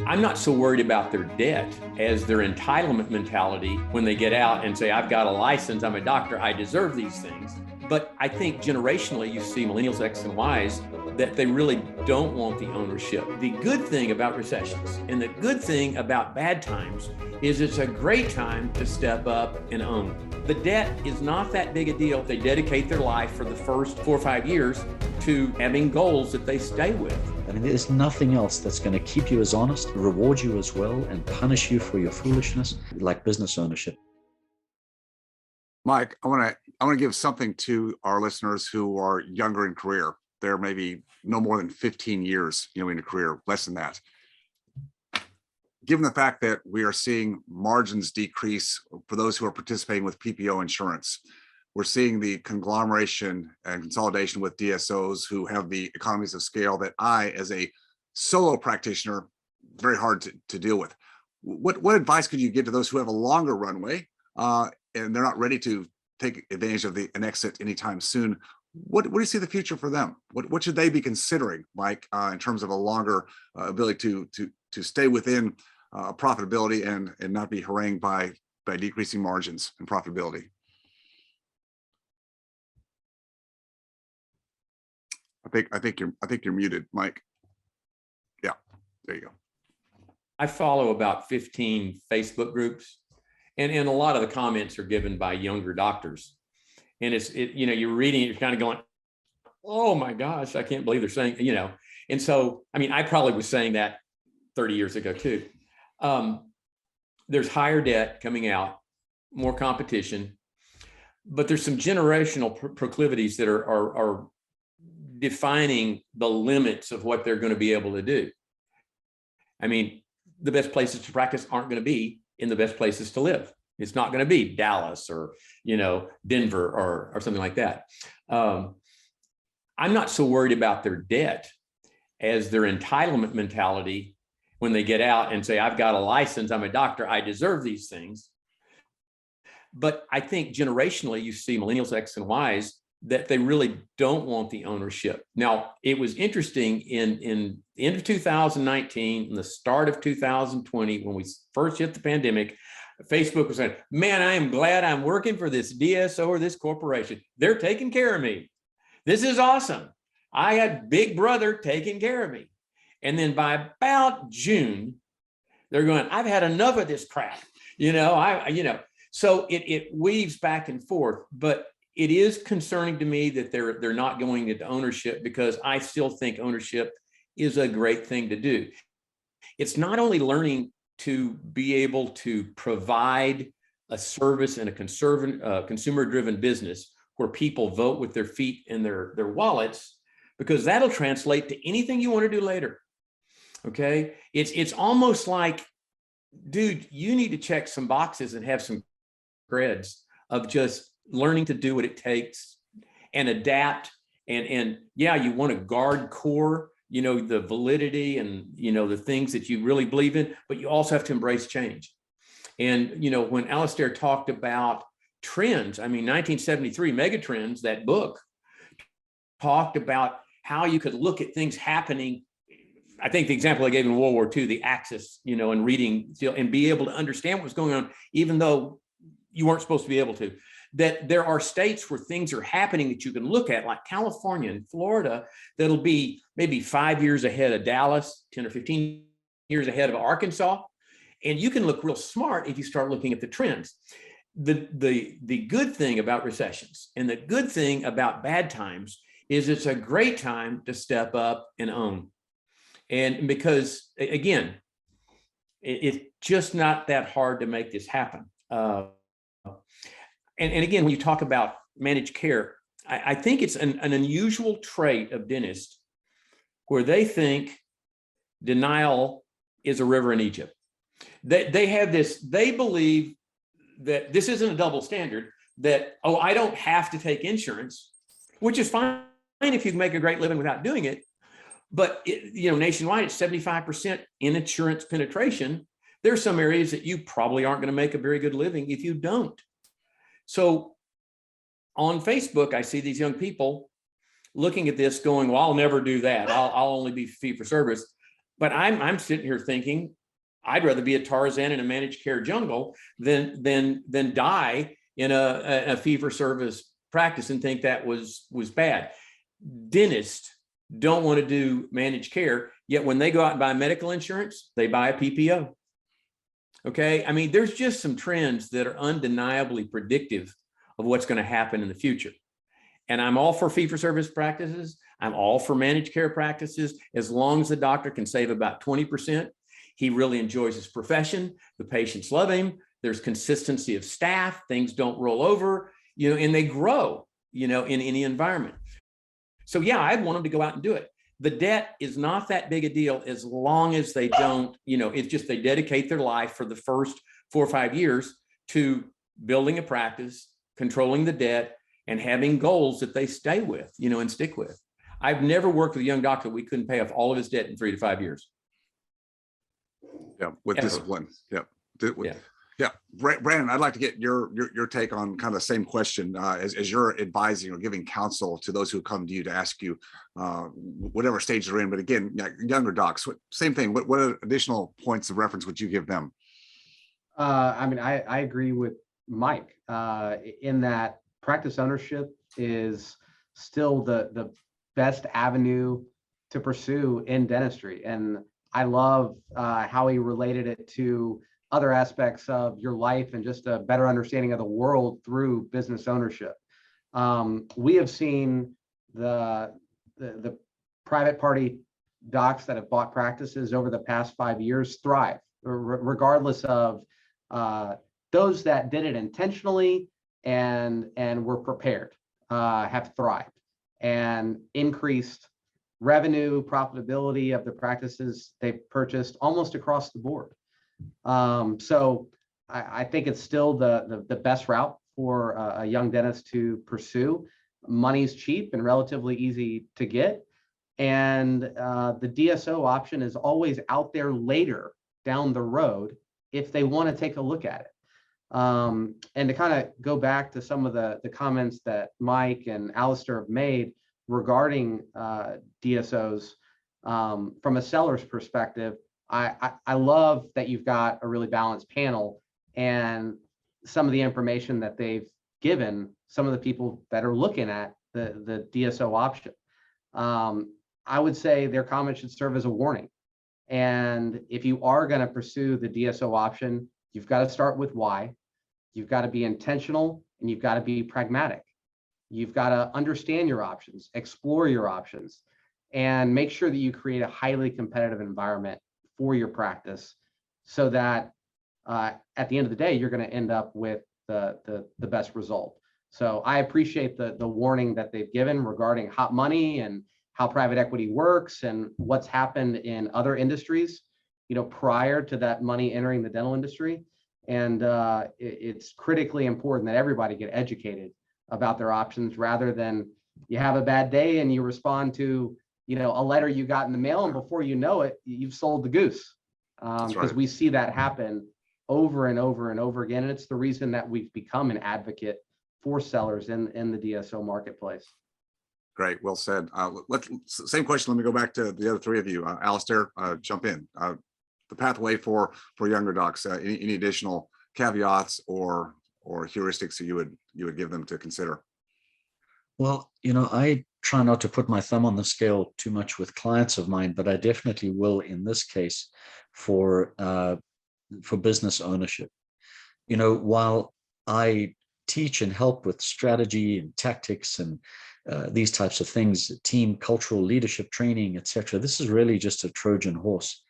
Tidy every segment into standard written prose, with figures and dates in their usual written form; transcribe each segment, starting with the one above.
I'm not so worried about their debt as their entitlement mentality when they get out and say, I've got a license, I'm a doctor, I deserve these things. But I think generationally, you see millennials, X and Ys, that they really don't want the ownership. The good thing about recessions and the good thing about bad times is it's a great time to step up and own. The debt is not that big a deal. They dedicate their life for the first 4 or 5 years to having goals that they stay with. I mean, there's nothing else that's going to keep you as honest, reward you as well, and punish you for your foolishness like business ownership. Mike, I want to give something to our listeners who are younger in career. They're maybe no more than 15 years, in a career, less than that. Given the fact that we are seeing margins decrease for those who are participating with PPO insurance, we're seeing the conglomeration and consolidation with DSOs who have the economies of scale that I, as a solo practitioner, very hard to deal with. What advice could you give to those who have a longer runway and they're not ready to take advantage of an exit anytime soon? What do you see the future for them? What should they be considering, Mike, in terms of a longer ability to stay within profitability and not be harangued by decreasing margins and profitability? I think you're muted, Mike. Yeah, there you go. I follow about 15 Facebook groups, and a lot of the comments are given by younger doctors. And you're reading it, you're kind of going, oh my gosh, I can't believe they're saying, And so, I probably was saying that 30 years ago too. There's higher debt coming out, more competition, but there's some generational proclivities that are defining the limits of what they're going to be able to do. The best places to practice aren't going to be in the best places to live. It's not going to be Dallas or, Denver or something like that. I'm not so worried about their debt as their entitlement mentality when they get out and say, I've got a license, I'm a doctor, I deserve these things. But I think generationally, you see millennials, X and Ys, that they really don't want the ownership. Now, it was interesting in the end of 2019 and the start of 2020, when we first hit the pandemic, Facebook was saying, man, I am glad I'm working for this DSO or this corporation. They're taking care of me. This is awesome. I had Big Brother taking care of me. And then by about June, they're going, I've had enough of this crap. So it weaves back and forth, but it is concerning to me that they're not going into ownership, because I still think ownership is a great thing to do. It's not only learning to be able to provide a service in a consumer-driven business where people vote with their feet and their wallets, because that'll translate to anything you want to do later. Okay, it's almost like, dude, you need to check some boxes and have some creds of just learning to do what it takes and adapt. And yeah, you want to guard core, the validity and, the things that you really believe in, but you also have to embrace change. And, when Alistair talked about trends, 1973 Megatrends, that book talked about how you could look at things happening. I think the example I gave in World War II, the axis, and reading and be able to understand what was going on, even though you weren't supposed to be able to. That there are states where things are happening that you can look at, like California and Florida, that'll be maybe 5 years ahead of Dallas, 10 or 15 years ahead of Arkansas. And you can look real smart if you start looking at the trends. The good thing about recessions and the good thing about bad times is it's a great time to step up and own. And because, again, it's just not that hard to make this happen. And again, when you talk about managed care, I think it's an unusual trait of dentists where they think denial is a river in Egypt. They have this, they believe that this isn't a double standard, that, oh, I don't have to take insurance, which is fine if you can make a great living without doing it. But nationwide, it's 75% in insurance penetration. There are some areas that you probably aren't going to make a very good living if you don't. So on Facebook, I see these young people looking at this going, well, I'll never do that. I'll only be fee for service. But I'm sitting here thinking, I'd rather be a Tarzan in a managed care jungle than die in a fee for service practice and think that was bad. Dentists don't want to do managed care, yet when they go out and buy medical insurance, they buy a PPO. Okay, I mean, there's just some trends that are undeniably predictive of what's going to happen in the future. And I'm all for fee for service practices. I'm all for managed care practices, as long as the doctor can save about 20%. He really enjoys his profession. The patients love him. There's consistency of staff. Things don't roll over, and they grow, in any environment. So yeah, I'd want them to go out and do it. The debt is not that big a deal as long as they don't, it's just they dedicate their life for the first 4 or 5 years to building a practice, controlling the debt, and having goals that they stay with, and stick with. I've never worked with a young doctor we couldn't pay off all of his debt in 3 to 5 years. Yeah, with Ever. discipline. Yep. Yeah. Yeah, Brandon, I'd like to get your take on kind of the same question as you're advising or giving counsel to those who come to you to ask you whatever stage they're in. But again, younger docs, same thing. What additional points of reference would you give them? I mean, I agree with Mike in that practice ownership is still the best avenue to pursue in dentistry. And I love how he related it to other aspects of your life and just a better understanding of the world through business ownership. We have seen the private party docs that have bought practices over the past 5 years thrive, regardless of those that did it intentionally and were prepared, have thrived and increased revenue, profitability of the practices they've purchased almost across the board. So I think it's still the best route for a young dentist to pursue. Money's cheap and relatively easy to get. And the DSO option is always out there later down the road if they want to take a look at it. And to kind of go back to some of the comments that Mike and Alistair have made regarding DSOs, from a seller's perspective, I love that you've got a really balanced panel and some of the information that they've given some of the people that are looking at the DSO option. I would say their comments should serve as a warning. And if you are going to pursue the DSO option, you've got to start with why. You've got to be intentional and you've got to be pragmatic. You've got to understand your options, explore your options, and make sure that you create a highly competitive environment for your practice so that at the end of the day, you're going to end up with the best result. So I appreciate the warning that they've given regarding hot money and how private equity works and what's happened in other industries, prior to that money entering the dental industry. And it's critically important that everybody get educated about their options rather than you have a bad day and you respond to a letter you got in the mail, and before you know it, you've sold the goose. Because we see that happen over and over and over again. And it's the reason that we've become an advocate for sellers in the DSO marketplace. Great, well said. Same question. Let me go back to the other three of you. Alistair, jump in. The pathway for younger docs. Any additional caveats or heuristics that you would give them to consider? Well, I try not to put my thumb on the scale too much with clients of mine, but I definitely will in this case for business ownership. While I teach and help with strategy and tactics and these types of things, team cultural leadership training, etc., this is really just a Trojan horse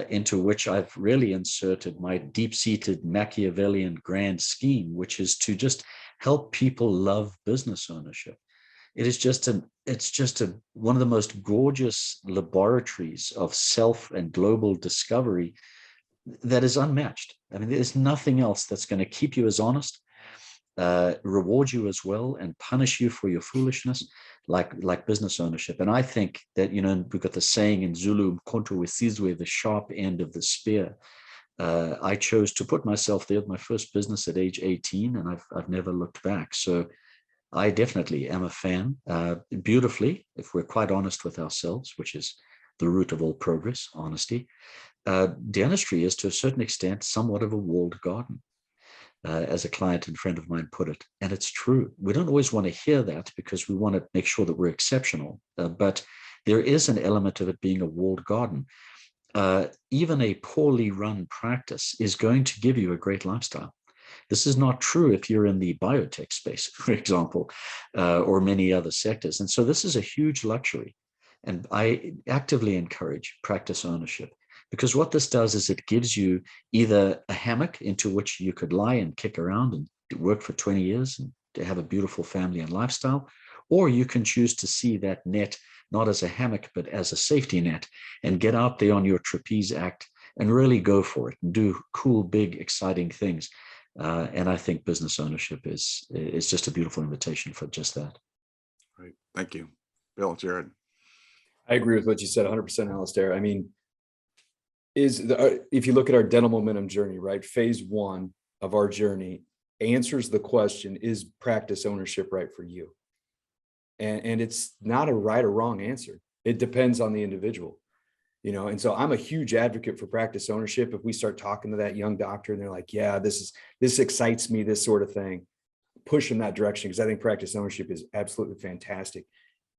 into which I've really inserted my deep-seated Machiavellian grand scheme, which is to just help people love business ownership. It's just one of the most gorgeous laboratories of self and global discovery that is unmatched. I mean, there's nothing else that's going to keep you as honest, reward you as well, and punish you for your foolishness like business ownership. And I think that, we've got the saying in Zulu, "Mkhonto wesizwe," the sharp end of the spear. I chose to put myself there at my first business at age 18, and I've never looked back. So I definitely am a fan. Beautifully, if we're quite honest with ourselves, which is the root of all progress, honesty. Dentistry is to a certain extent somewhat of a walled garden, as a client and friend of mine put it. And it's true. We don't always want to hear that because we want to make sure that we're exceptional. But there is an element of it being a walled garden. Even a poorly run practice is going to give you a great lifestyle. This is not true if you're in the biotech space, for example, or many other sectors. And so this is a huge luxury. And I actively encourage practice ownership, because what this does is it gives you either a hammock into which you could lie and kick around and work for 20 years and to have a beautiful family and lifestyle, or you can choose to see that net not as a hammock, but as a safety net, and get out there on your trapeze act and really go for it and do cool, big, exciting things. And I think business ownership is just a beautiful invitation for just that. Great. Thank you. Bill, Jared. I agree with what you said 100%, Alistair. I mean, if you look at our dental momentum journey, right, phase 1 of our journey answers the question, is practice ownership right for you? And it's not a right or wrong answer. It depends on the individual, you know. And so I'm a huge advocate for practice ownership. If we start talking to that young doctor and they're like, yeah, this excites me, this sort of thing, push in that direction, because I think practice ownership is absolutely fantastic.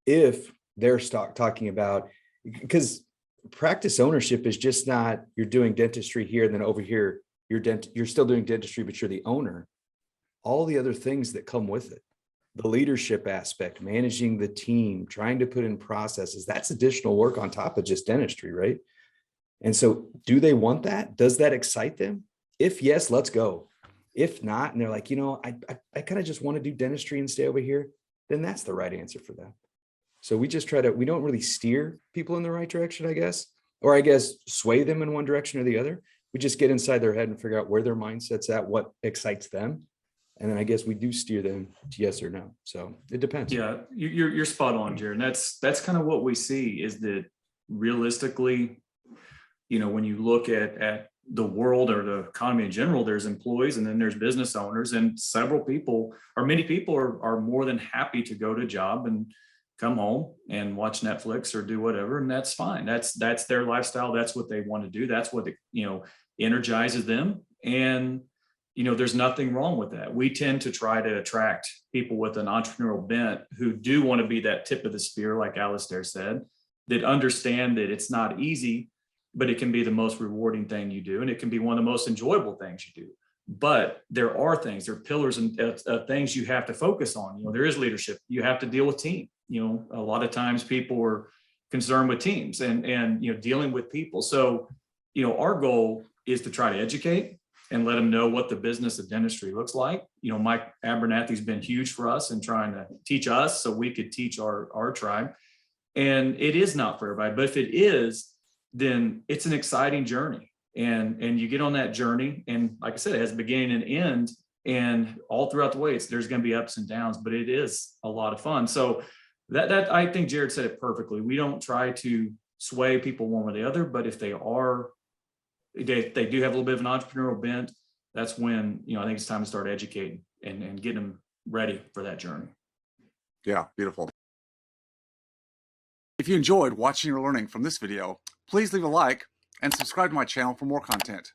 If they're talking about, because practice ownership is just not, you're doing dentistry here, and then over here, you're still doing dentistry, but you're the owner. All the other things that come with it, the leadership aspect, managing the team, trying to put in processes, that's additional work on top of just dentistry, right? And so do they want that? Does that excite them? If yes, let's go. If not, and they're like, you know, I kind of just want to do dentistry and stay over here, then that's the right answer for them. So we just we don't really steer people in the right direction, I guess, or I guess sway them in one direction or the other. We just get inside their head and figure out where their mindset's at, what excites them. And then I guess we do steer them to yes or no. So it depends. Yeah, you're spot on, Jared. And that's kind of what we see, is that realistically, you know, when you look at the world or the economy in general, there's employees and then there's business owners, and many people are more than happy to go to a job and come home and watch Netflix or do whatever. And that's fine. That's their lifestyle. That's what they want to do. That's what, energizes them. And, there's nothing wrong with that. We tend to try to attract people with an entrepreneurial bent who do want to be that tip of the spear, like Alistair said, that understand that it's not easy, but it can be the most rewarding thing you do. And it can be one of the most enjoyable things you do. But there are pillars and things you have to focus on. There is leadership. You have to deal with team. A lot of times people are concerned with teams and dealing with people. So, our goal is to try to educate and let them know what the business of dentistry looks like. Mike Abernathy's been huge for us in trying to teach us so we could teach our tribe. And it is not for everybody, but if it is, then it's an exciting journey. And you get on that journey. And like I said, it has a beginning and end, and all throughout the way, there's going to be ups and downs, but it is a lot of fun. So that I think Jared said it perfectly. We don't try to sway people one or the other, but if they do have a little bit of an entrepreneurial bent, that's when, I think it's time to start educating and getting them ready for that journey. Yeah, beautiful. If you enjoyed watching or learning from this video, please leave a like and subscribe to my channel for more content.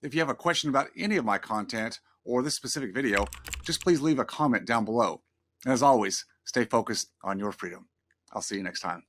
If you have a question about any of my content or this specific video, just please leave a comment down below. And as always, stay focused on your freedom. I'll see you next time.